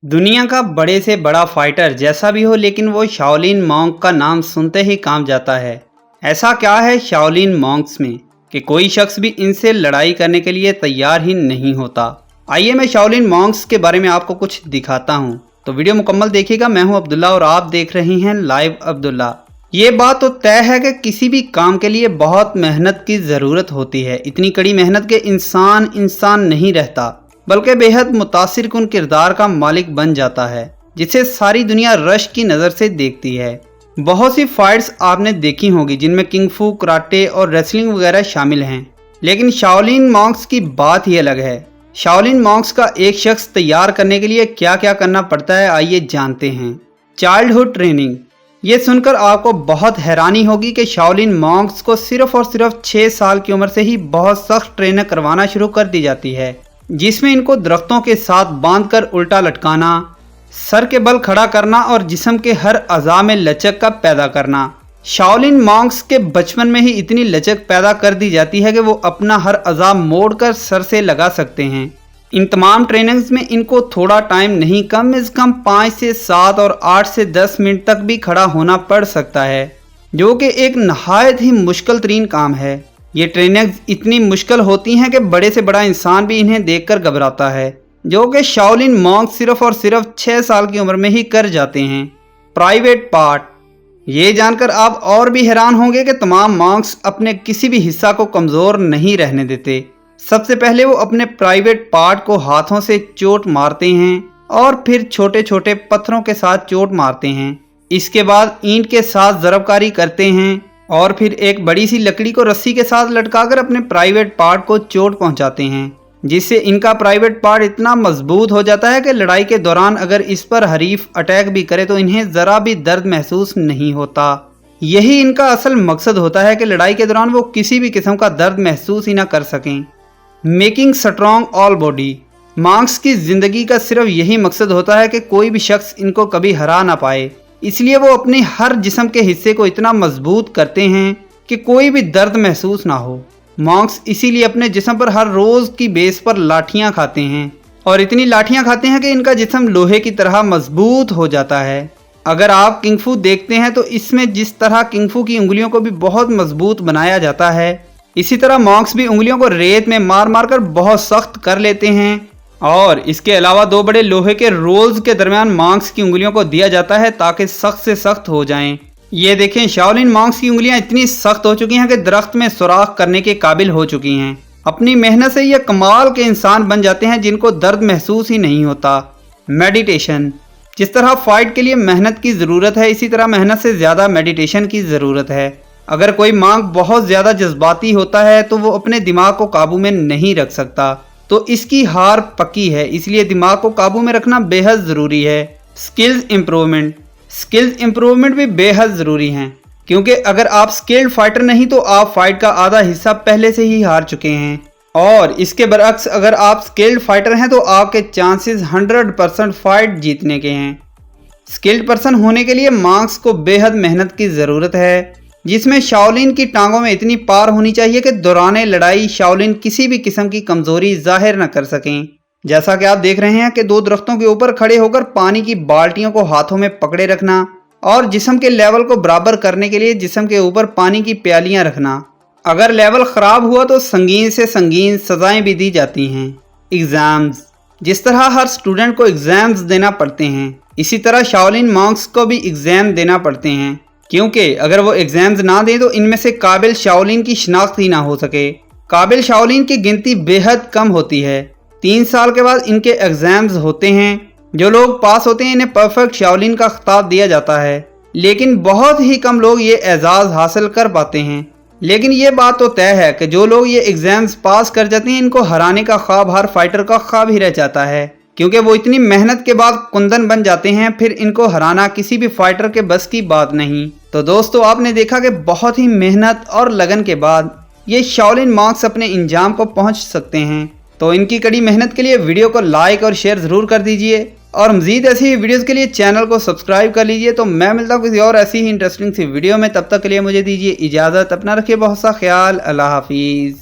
दुनिया का बड़े से बड़ा फाइटर जैसा भी हो, लेकिन वो शाओलिन मॉन्क का नाम सुनते ही कांप जाता है। ऐसा क्या है शाओलिन मॉन्क्स में कि कोई शख्स भी इनसे लड़ाई करने के लिए तैयार ही नहीं होता। आइए मैं शाओलिन मॉन्क्स के बारे में आपको कुछ दिखाता हूँ, तो वीडियो मुकम्मल देखिएगा। मैं हूँ अब्दुल्ला और आप देख रहे हैं लाइव अब्दुल्ला। ये बात तो तय है कि किसी भी काम के लिए बहुत मेहनत की ज़रूरत होती है। इतनी कड़ी मेहनत के इंसान नहीं रहता, बल्कि बेहद मुतासिर कुन किरदार का मालिक बन जाता है, जिसे सारी दुनिया रश की नज़र से देखती है। बहुत सी फाइट्स आपने देखी होगी जिनमें किंग फू, कराटे और रेसलिंग वगैरह शामिल हैं, लेकिन शाओलिन मॉन्क्स की बात ही अलग है। शाओलिन मॉन्क्स का एक शख्स तैयार करने के लिए क्या क्या करना पड़ता है, आइए जानते हैं। Childhood training. ये सुनकर आपको बहुत हैरानी होगी कि शाओलिन मॉन्क्स को सिर्फ और सिर्फ 6 साल की उम्र से ही बहुत सख्त ट्रेनिंग करवाना शुरू कर दी जाती है, जिसमें इनको दरख्तों के साथ बांधकर उल्टा लटकाना, सर के बल खड़ा करना और जिस्म के हर अज़ा में लचक का पैदा करना। शाओलिन मॉन्क्स के बचपन में ही इतनी लचक पैदा कर दी जाती है कि वो अपना हर अज़ा मोड़कर सर से लगा सकते हैं। इन तमाम ट्रेनिंग्स में इनको थोड़ा टाइम नहीं, कम से कम 5 से 7 और 8 से 10 मिनट तक भी खड़ा होना पड़ सकता है, जो कि एक नहायत ही मुश्किल तरीन काम है। ये ट्रेनिंग्स इतनी मुश्किल होती हैं कि बड़े से बड़ा इंसान भी इन्हें देखकर घबराता है, जो कि शाओलिन मॉन्क सिर्फ और सिर्फ 6 साल की उम्र में ही कर जाते हैं। Private part. ये जानकर आप और भी हैरान होंगे कि तमाम मॉन्क्स अपने किसी भी हिस्सा को कमज़ोर नहीं रहने देते। सबसे पहले वो अपने प्राइवेट पार्ट को हाथों से चोट मारते हैं और फिर छोटे छोटे पत्थरों के साथ चोट मारते हैं। इसके बाद ईंट के साथ ज़रबकारी करते हैं और फिर एक बड़ी सी लकड़ी को रस्सी के साथ लटकाकर अपने प्राइवेट पार्ट को चोट पहुंचाते हैं, जिससे इनका प्राइवेट पार्ट इतना मजबूत हो जाता है कि लड़ाई के दौरान अगर इस पर हरीफ अटैक भी करे तो इन्हें ज़रा भी दर्द महसूस नहीं होता। यही इनका असल मकसद होता है कि लड़ाई के दौरान वो किसी भी किस्म का दर्द महसूस ही ना कर सकें। Making strong all body. Monks की ज़िंदगी का सिर्फ यही मकसद होता है कि कोई भी शख्स इनको कभी हरा ना पाए, इसलिए वो अपने हर जिस्म के हिस्से को इतना मजबूत करते हैं कि कोई भी दर्द महसूस ना हो। मॉन्क्स इसीलिए अपने जिस्म पर हर रोज़ की बेस पर लाठियाँ खाते हैं और इतनी लाठियाँ खाते हैं कि इनका जिस्म लोहे की तरह मजबूत हो जाता है। अगर आप किंग फू देखते हैं तो इसमें जिस तरह किंग फू की उंगलियों को भी बहुत मजबूत बनाया जाता है, इसी तरह मॉन्क्स भी उंगलियों को रेत में मार मार कर बहुत सख्त कर लेते हैं। और इसके अलावा 2 बड़े लोहे के रोल्स के दरमियान मॉन्क्स की उंगलियों को दिया जाता है ताकि सख्त से सख्त हो जाएं। ये देखें, शाओलिन मॉन्क्स की उंगलियां इतनी सख्त हो चुकी हैं कि दरख्त में सुराख करने के काबिल हो चुकी हैं। अपनी मेहनत से ये कमाल के इंसान बन जाते हैं जिनको दर्द महसूस ही नहीं होता। मेडिटेशन। जिस तरह फाइट के लिए मेहनत की ज़रूरत है, इसी तरह मेहनत से ज़्यादा मेडिटेशन की ज़रूरत है। अगर कोई मॉन्क बहुत ज़्यादा जज्बाती होता है तो वो अपने दिमाग को काबू में नहीं रख सकता, तो इसकी हार पक्की है। इसलिए दिमाग को काबू में रखना बेहद ज़रूरी है। Skills improvement. स्किल्स इम्प्रूवमेंट भी बेहद ज़रूरी हैं, क्योंकि अगर आप स्किल्ड फाइटर नहीं तो आप फाइट का आधा हिस्सा पहले से ही हार चुके हैं, और इसके बरअक्स अगर आप स्किल्ड फाइटर हैं तो आपके चांसेस 100% फाइट जीतने के हैं। स्किल्ड पर्सन होने के लिए मॉन्क्स को बेहद मेहनत की ज़रूरत है, जिसमें शाओलिन की टांगों में इतनी पार होनी चाहिए कि दौरान लड़ाई शाओलिन किसी भी किस्म की कमज़ोरी जाहिर न कर सकें। जैसा कि आप देख रहे हैं कि 2 दरख्तों के ऊपर खड़े होकर पानी की बाल्टियों को हाथों में पकड़े रखना और जिस्म के लेवल को बराबर करने के लिए जिस्म के ऊपर पानी की प्यालियां रखना। अगर लेवल ख़राब हुआ तो संगीन से संगीन सज़ाएँ भी दी जाती हैं। एग्ज़ाम्स। जिस तरह हर स्टूडेंट को एग्ज़ाम्स देना पड़ते हैं, इसी तरह शाओलिन मॉन्क्स को भी एग्ज़ाम देना पड़ते हैं, क्योंकि अगर वो एग्ज़ाम्स ना दें तो इनमें से काबिल शाओलिन की शिनाख्त ही ना हो सके। काबिल शाओलिन की गिनती बेहद कम होती है। 3 साल के बाद इनके एग्ज़ाम्स होते हैं। जो लोग पास होते हैं इन्हें परफेक्ट शाओलिन का खिताब दिया जाता है, लेकिन बहुत ही कम लोग ये एजाज़ हासिल कर पाते हैं। लेकिन ये बात तो तय है कि जो लोग ये एग्ज़ाम्स पास कर जाते हैं, इनको हराने का ख्वाब हर फाइटर का ख्वाब ही रह जाता है, क्योंकि वो इतनी मेहनत के बाद कुंदन बन जाते हैं। फिर इनको हराना किसी भी फाइटर के बस की बात नहीं। तो दोस्तों, आपने देखा कि बहुत ही मेहनत और लगन के बाद ये शाओलिन मॉन्क्स अपने इंजाम को पहुंच सकते हैं। तो इनकी कड़ी मेहनत के लिए वीडियो को लाइक और शेयर ज़रूर कर दीजिए, और मज़ीद ऐसी ही वीडियोज़ के लिए चैनल को सब्सक्राइब कर लीजिए। तो मैं मिलता हूँ किसी और ऐसी ही इंटरेस्टिंग सी वीडियो में। तब तक के लिए मुझे दीजिए इजाज़त। अपना रखिए बहुत सा ख्याल। अल्लाह हाफिज़।